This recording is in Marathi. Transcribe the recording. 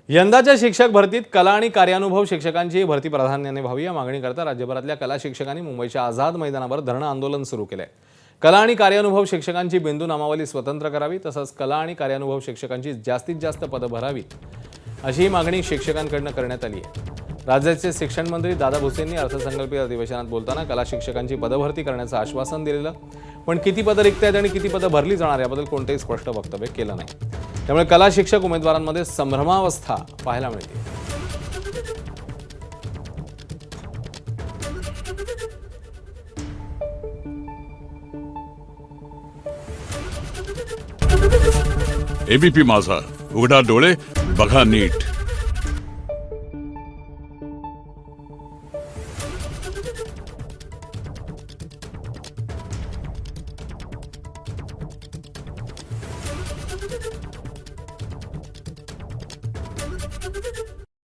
यंदाच्या शिक्षक भरतीत कला आणि कार्यानुभव शिक्षकांची भरती प्राधान्याने व्हावी या मागणीकरता राज्यभरातल्या कला शिक्षकांनी मुंबईच्या आझाद मैदानावर धरणं आंदोलन सुरू केलंय। कला आणि कार्यानुभव शिक्षकांची बिंदू नामावली स्वतंत्र करावी, तसंच कला आणि कार्यानुभव शिक्षकांची जास्तीत जास्त पदं भरावीत अशी मागणी शिक्षकांकडून करण्यात आली आहे। राज्याचे शिक्षण मंत्री दादा भुसेंनी अर्थसंकल्पीय अधिवेशनात बोलताना कला शिक्षकांची पदभरती करण्याचं आश्वासन दिलेलं, पण किती पदं रिक्त आहेत आणि किती पदं भरली जाणार याबद्दल कोणतेही स्पष्ट वक्तव्य केलं नाही। त्यामुळे कला शिक्षक उमेदवारांमध्ये संभ्रमावस्था पाहायला मिळते। एबीपी माझा, उघडा डोळे बघा नीट।